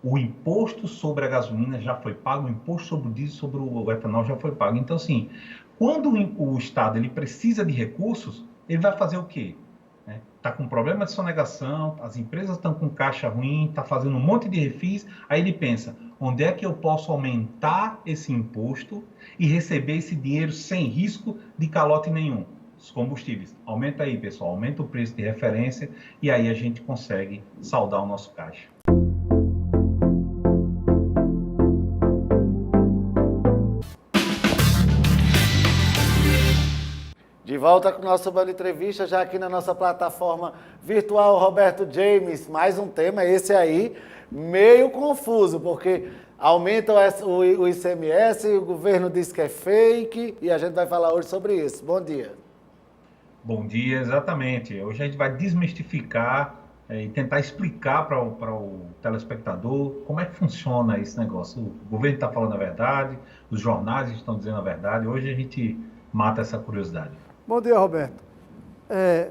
O imposto sobre a gasolina já foi pago, o imposto sobre o diesel, sobre o etanol já foi pago. Então, assim, quando o Estado ele precisa de recursos, ele vai fazer o quê? Está com problema de sonegação, as empresas estão com caixa ruim, está fazendo um monte de refis, aí ele pensa, onde é que eu posso aumentar esse imposto e receber esse dinheiro sem risco de calote nenhum? Os combustíveis. Aumenta aí, pessoal, aumenta o preço de referência e aí a gente consegue saldar o nosso caixa. De volta com o nosso Band Entrevista, já aqui na nossa plataforma virtual, Roberto James, mais um tema, esse aí, meio confuso, porque aumenta o ICMS, o governo diz que é fake, e a gente vai falar hoje sobre isso. Bom dia. Bom dia, exatamente. Hoje a gente vai desmistificar e tentar explicar para o telespectador como é que funciona esse negócio. O governo está falando a verdade, os jornais estão dizendo a verdade. Hoje a gente mata essa curiosidade. Bom dia, Roberto.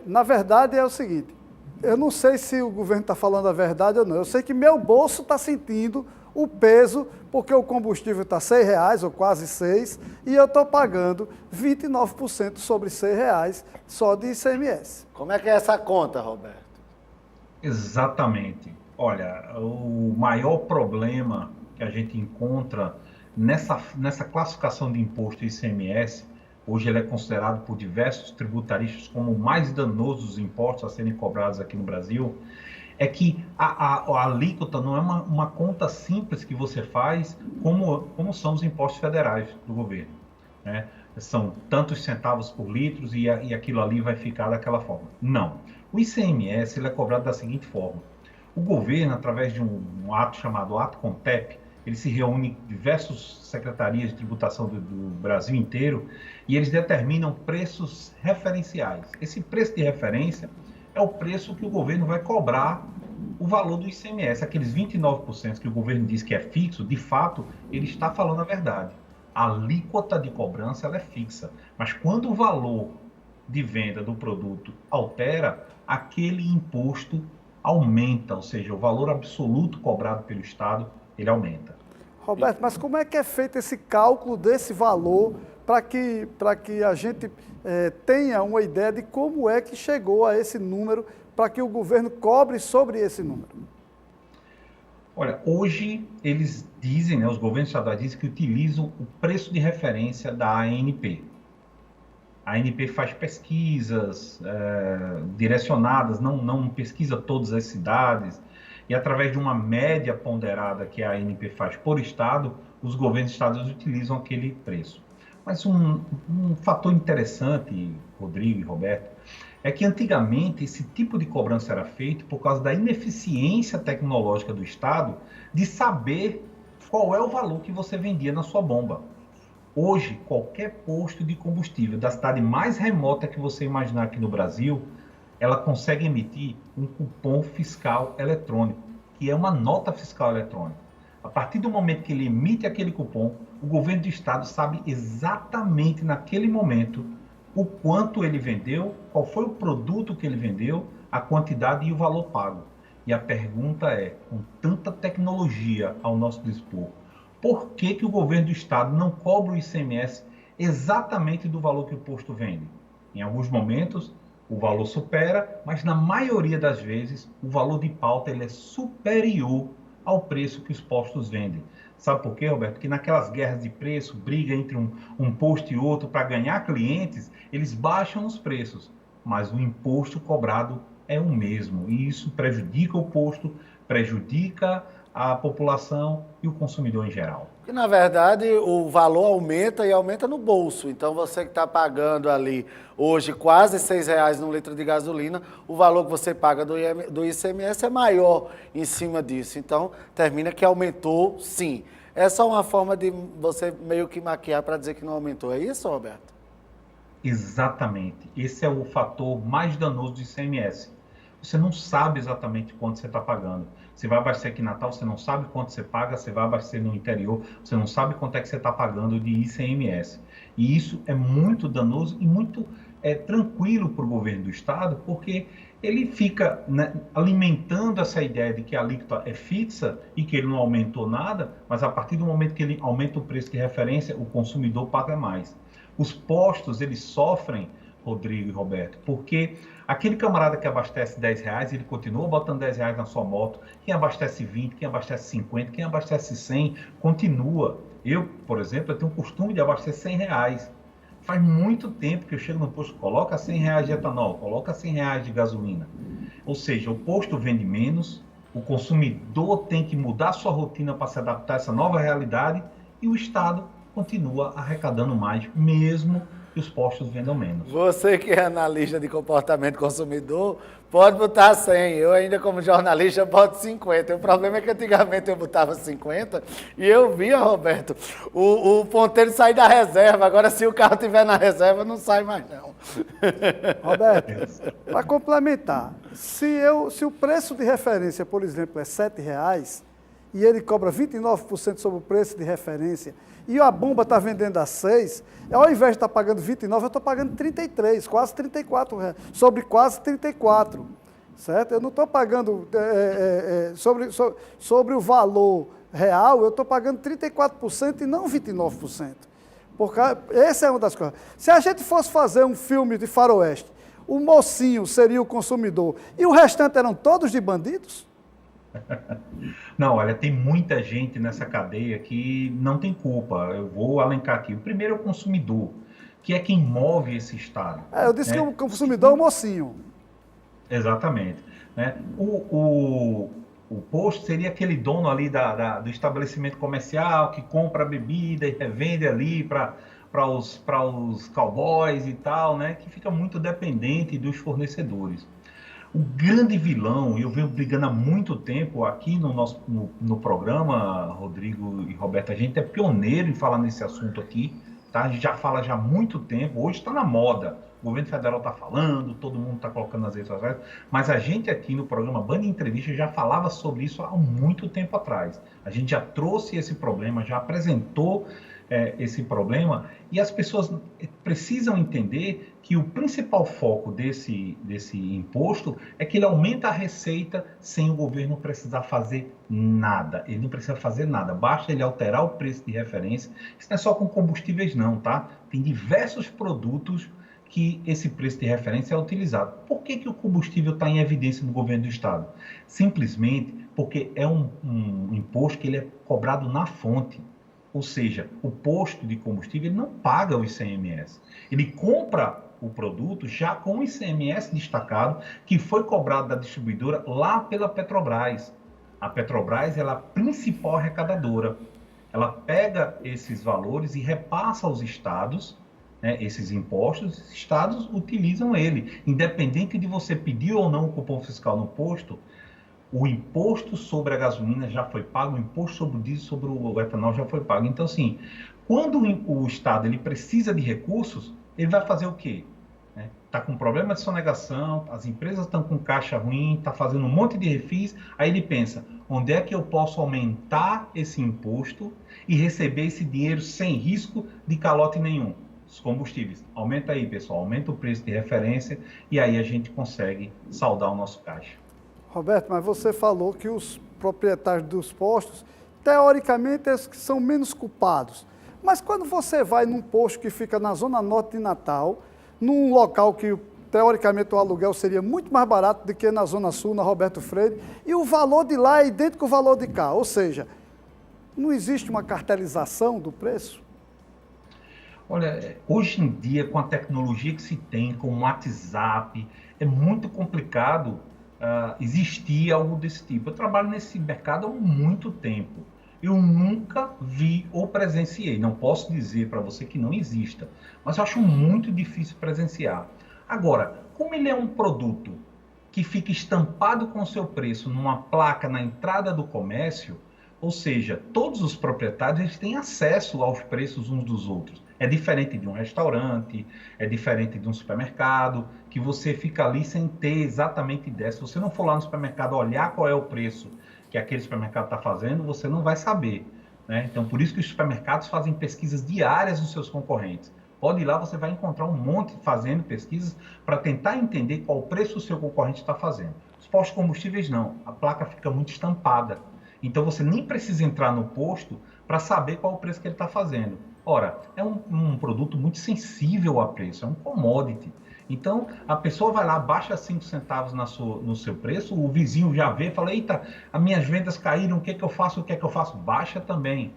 Na verdade é o seguinte, eu não sei se o governo está falando a verdade ou não. Eu sei que meu bolso está sentindo o peso, porque o combustível está R$ 6 ou quase 6, e eu estou pagando 29% sobre R$ 6 só de ICMS. Como é que é essa conta, Roberto? Exatamente. Olha, o maior problema que a gente encontra nessa classificação de imposto ICMS, hoje ele é considerado por diversos tributaristas como o mais danoso dos impostos a serem cobrados aqui no Brasil, é que a alíquota não é uma conta simples que você faz como são os impostos federais do governo, né? São tantos centavos por litro e aquilo ali vai ficar daquela forma. Não. O ICMS ele é cobrado da seguinte forma. O governo, através de um ato chamado Ato Contep, ele se reúne em diversas secretarias de tributação do Brasil inteiro e eles determinam preços referenciais. Esse preço de referência é o preço que o governo vai cobrar o valor do ICMS. Aqueles 29% que o governo diz que é fixo, de fato, ele está falando a verdade. A alíquota de cobrança ela é fixa, mas quando o valor de venda do produto altera, aquele imposto aumenta, ou seja, o valor absoluto cobrado pelo Estado, ele aumenta. Roberto, mas como é que é feito esse cálculo desse valor para que a gente tenha uma ideia de como é que chegou a esse número, para que o governo cobre sobre esse número? Olha, hoje eles dizem, os governos estaduais dizem que utilizam o preço de referência da ANP. A ANP faz pesquisas direcionadas, não pesquisa todas as cidades, e através de uma média ponderada que a ANP faz por estado, os governos estaduais utilizam aquele preço. Mas um fator interessante, Rodrigo e Roberto, é que antigamente esse tipo de cobrança era feito por causa da ineficiência tecnológica do Estado de saber qual é o valor que você vendia na sua bomba. Hoje, qualquer posto de combustível da cidade mais remota que você imaginar aqui no Brasil, ela consegue emitir um cupom fiscal eletrônico, que é uma nota fiscal eletrônica. A partir do momento que ele emite aquele cupom, o governo do estado sabe exatamente naquele momento o quanto ele vendeu, qual foi o produto que ele vendeu, a quantidade e o valor pago. E a pergunta é, com tanta tecnologia ao nosso dispor, por que o governo do estado não cobra o ICMS exatamente do valor que o posto vende? Em alguns momentos, o valor supera, mas na maioria das vezes, o valor de pauta ele é superior ao preço que os postos vendem. Sabe por quê, Roberto? Porque naquelas guerras de preço, briga entre um posto e outro para ganhar clientes, eles baixam os preços, mas o imposto cobrado é o mesmo. E isso prejudica o posto, prejudica a população e o consumidor em geral. Que na verdade o valor aumenta e aumenta no bolso. Então você que está pagando ali hoje quase R$ 6 no litro de gasolina, o valor que você paga do ICMS é maior em cima disso. Então termina que aumentou sim. É só uma forma de você meio que maquiar para dizer que não aumentou. É isso, Roberto? Exatamente. Esse é o fator mais danoso do ICMS. Você não sabe exatamente quanto você está pagando. Você vai abastecer aqui em Natal, você não sabe quanto você paga, você vai abastecer no interior, você não sabe quanto é que você está pagando de ICMS. E isso é muito danoso e muito tranquilo para o governo do estado, porque ele fica, né, alimentando essa ideia de que a alíquota é fixa e que ele não aumentou nada, mas a partir do momento que ele aumenta o preço de referência, o consumidor paga mais. Os postos, eles sofrem, Rodrigo e Roberto, porque aquele camarada que abastece R$10, ele continua botando R$10 na sua moto, quem abastece 20, quem abastece 50, quem abastece 100, continua. Eu, por exemplo, eu tenho o costume de abastecer R$100. Faz muito tempo que eu chego no posto, coloca R$100 de etanol, coloca R$100 de gasolina. Ou seja, o posto vende menos, o consumidor tem que mudar sua rotina para se adaptar a essa nova realidade e o Estado continua arrecadando mais, mesmo que os postos vendam menos. Você que é analista de comportamento consumidor, pode botar 100. Eu ainda como jornalista boto 50. O problema é que antigamente eu botava 50 e eu via, Roberto, o ponteiro sair da reserva. Agora se o carro estiver na reserva, não sai mais não. Roberto, para complementar, se o preço de referência, por exemplo, é R$7 e ele cobra 29% sobre o preço de referência e a bomba está vendendo a 6, ao invés de estar pagando 29, eu estou pagando 33, quase 34 reais, sobre quase 34, certo? Eu não estou pagando sobre o valor real, eu estou pagando 34% e não 29%. Porque essa é uma das coisas. Se a gente fosse fazer um filme de faroeste, o mocinho seria o consumidor e o restante eram todos de bandidos? Não, olha, tem muita gente nessa cadeia que não tem culpa. Eu vou alencar aqui. O primeiro é o consumidor, que é quem move esse Estado. Eu disse que o consumidor é o mocinho. Exatamente. Né? O posto seria aquele dono ali do estabelecimento comercial que compra a bebida e revende ali para os cowboys e tal, né? Que fica muito dependente dos fornecedores. O grande vilão, e eu venho brigando há muito tempo aqui no programa, Rodrigo e Roberto, a gente é pioneiro em falar nesse assunto aqui, tá? A gente já fala já há muito tempo, hoje está na moda, o governo federal está falando, todo mundo está colocando nas redes sociais, mas a gente aqui no programa Band Entrevista já falava sobre isso há muito tempo atrás. A gente já trouxe esse problema, já apresentou esse problema, e as pessoas precisam entender que o principal foco desse imposto é que ele aumenta a receita sem o governo precisar fazer nada. Ele não precisa fazer nada, basta ele alterar o preço de referência. Isso não é só com combustíveis não, tá? Tem diversos produtos que esse preço de referência é utilizado. Por que o combustível está em evidência no governo do Estado? Simplesmente porque é um imposto que ele é cobrado na fonte. Ou seja, o posto de combustível ele não paga o ICMS. Ele compra o produto já com o ICMS destacado, que foi cobrado da distribuidora lá pela Petrobras. A Petrobras ela é a principal arrecadadora. Ela pega esses valores e repassa aos estados, né, esses impostos, os estados utilizam ele. Independente de você pedir ou não o cupom fiscal no posto, o imposto sobre a gasolina já foi pago, o imposto sobre o diesel, sobre o etanol já foi pago. Então, assim, quando o Estado ele precisa de recursos, ele vai fazer o quê? Está com problema de sonegação, as empresas estão com caixa ruim, está fazendo um monte de refis, aí ele pensa, onde é que eu posso aumentar esse imposto e receber esse dinheiro sem risco de calote nenhum? Os combustíveis. Aumenta aí, pessoal, aumenta o preço de referência e aí a gente consegue saldar o nosso caixa. Roberto, mas você falou que os proprietários dos postos, teoricamente, são menos culpados. Mas quando você vai num posto que fica na zona norte de Natal, num local que, teoricamente, o aluguel seria muito mais barato do que na zona sul, na Roberto Freire, e o valor de lá é idêntico ao valor de cá. Ou seja, não existe uma cartelização do preço? Olha, hoje em dia, com a tecnologia que se tem, com o WhatsApp, é muito complicado existir algo desse tipo. Eu trabalho nesse mercado há muito tempo. Eu nunca vi ou presenciei. Não posso dizer para você que não exista, mas eu acho muito difícil presenciar. Agora, como ele é um produto que fica estampado com o seu preço numa placa na entrada do comércio, ou seja, todos os proprietários eles têm acesso aos preços uns dos outros. É diferente de um restaurante, é diferente de um supermercado, que você fica ali sem ter exatamente ideia. Se você não for lá no supermercado olhar qual é o preço que aquele supermercado está fazendo, você não vai saber, né? Então, por isso que os supermercados fazem pesquisas diárias dos seus concorrentes, Pode ir lá, você vai encontrar um monte fazendo pesquisas para tentar entender qual o preço o seu concorrente está fazendo. Os postos de combustíveis não, a placa fica muito estampada. Então você nem precisa entrar no posto para saber qual o preço que ele está fazendo. Ora, é um produto muito sensível a preço, é um commodity. Então, a pessoa vai lá, baixa 5 centavos no seu preço, o vizinho já vê, fala, eita, as minhas vendas caíram, o que é que eu faço, Baixa também.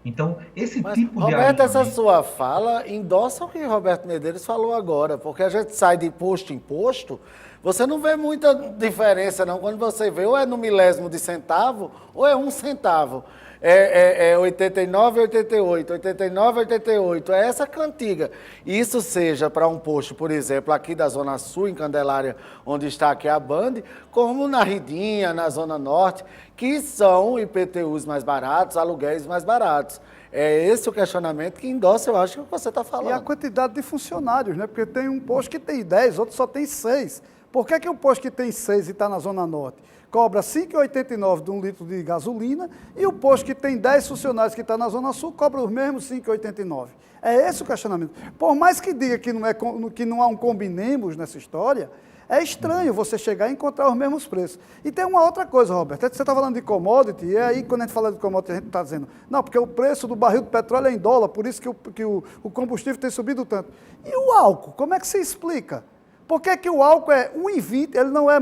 Então, esse Mas, tipo de Roberto, essa alinhamento... sua fala endossa o que Roberto Medeiros falou agora, porque a gente sai de imposto em imposto, você não vê muita diferença não, quando você vê ou é no milésimo de centavo ou é 1 centavo. É 89, 88, 89, 88, é essa cantiga. Isso seja para um posto, por exemplo, aqui da Zona Sul, em Candelária, onde está aqui a Band, como na Ridinha, na Zona Norte, que são IPTUs mais baratos, aluguéis mais baratos. É esse o questionamento que endossa, eu acho, que você está falando. E a quantidade de funcionários, né? Porque tem um posto que tem 10, outro só tem 6. Por que o posto que tem 6 e está na Zona Norte cobra R$ 5,89 de 1 litro de gasolina e o posto que tem 10 funcionários que está na Zona Sul cobra os mesmos R$ 5,89? É esse o questionamento. Por mais que diga que não há um combinemos nessa história, é estranho você chegar e encontrar os mesmos preços. E tem uma outra coisa, Roberto, você está falando de commodity, e aí quando a gente fala de commodity a gente está dizendo, não, porque o preço do barril de petróleo é em dólar, por isso que o combustível tem subido tanto. E o álcool, como é que se explica? Por que o álcool é 1,20, ele não é,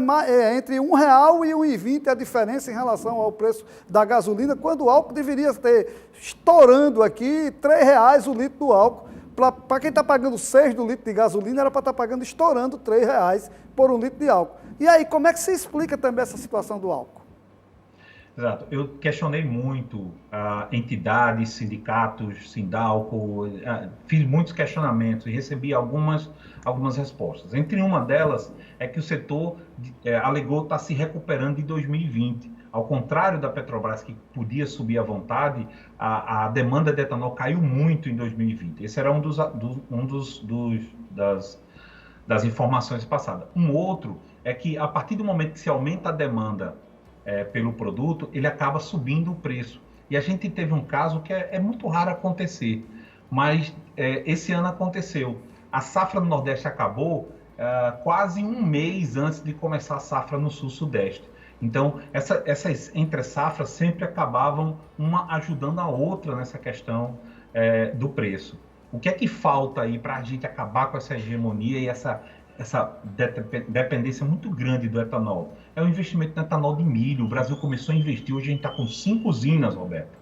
entre R$ 1,00 e 1,20 a diferença em relação ao preço da gasolina, quando o álcool deveria ter estourando aqui R$ 3,00 o litro do álcool. Para quem está pagando 6 do litro de gasolina, era para estar pagando estourando R$ 3,00 por 1 litro de álcool. E aí, como é que se explica também essa situação do álcool? Exato. Eu questionei muito entidades, sindicatos, Sindalco, fiz muitos questionamentos e recebi algumas respostas. Entre uma delas é que o setor alegou estar se recuperando de 2020. Ao contrário da Petrobras, que podia subir à vontade, a demanda de etanol caiu muito em 2020. Esse era das informações passadas. Um outro é que, a partir do momento que se aumenta a demanda pelo produto, ele acaba subindo o preço. E a gente teve um caso que é muito raro acontecer, mas esse ano aconteceu. A safra no Nordeste acabou quase um mês antes de começar a safra no Sul-Sudeste. Então, essas entre-safras sempre acabavam uma ajudando a outra nessa questão do preço. O que é que falta aí para a gente acabar com essa hegemonia e essa dependência muito grande do etanol? É o investimento no etanol de milho. O Brasil começou a investir, hoje a gente está com 5 usinas, Roberto,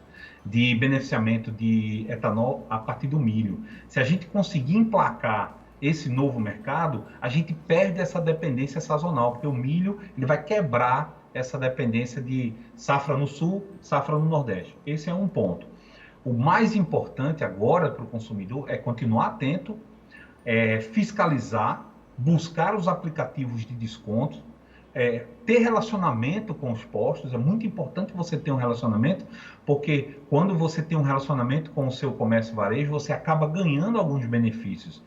de beneficiamento de etanol a partir do milho. Se a gente conseguir emplacar esse novo mercado, a gente perde essa dependência sazonal, porque o milho ele vai quebrar essa dependência de safra no Sul, safra no Nordeste. Esse é um ponto. O mais importante agora para o consumidor é continuar atento, fiscalizar, buscar os aplicativos de desconto, ter relacionamento com os postos. É muito importante você ter um relacionamento, porque quando você tem um relacionamento com o seu comércio varejo, você acaba ganhando alguns benefícios.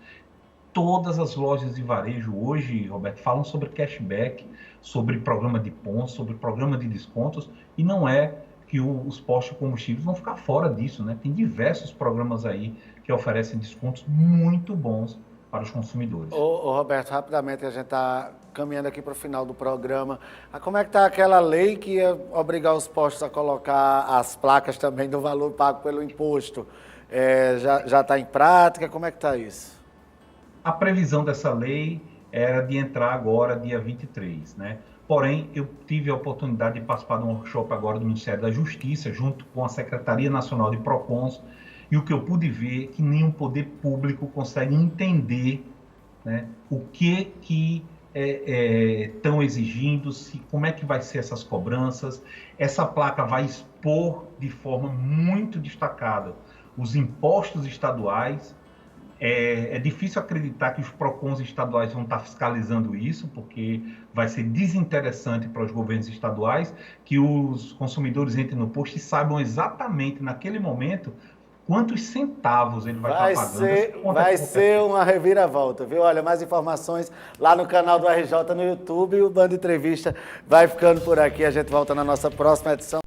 Todas as lojas de varejo hoje, Roberto, falam sobre cashback, sobre programa de pontos, sobre programa de descontos, e não é que os postos de combustíveis vão ficar fora disso, né? Tem diversos programas aí que oferecem descontos muito bons para os consumidores. Ô Roberto, rapidamente, a gente está caminhando aqui para o final do programa. Como é que está aquela lei que ia obrigar os postos a colocar as placas também do valor pago pelo imposto? Já está em prática? Como é que está isso? A previsão dessa lei era de entrar agora, dia 23, né? Porém, eu tive a oportunidade de participar de um workshop agora do Ministério da Justiça, junto com a Secretaria Nacional de Procons, e o que eu pude ver é que nenhum poder público consegue entender, né, o que estão exigindo, como é que vai ser essas cobranças. Essa placa vai expor de forma muito destacada os impostos estaduais. É difícil acreditar que os PROCONs estaduais vão estar fiscalizando isso, porque vai ser desinteressante para os governos estaduais que os consumidores entrem no posto e saibam exatamente, naquele momento, quantos centavos ele vai estar pagando. Vai ser uma reviravolta, viu? Olha, mais informações lá no canal do RJ no YouTube. O Band Entrevista vai ficando por aqui. A gente volta na nossa próxima edição.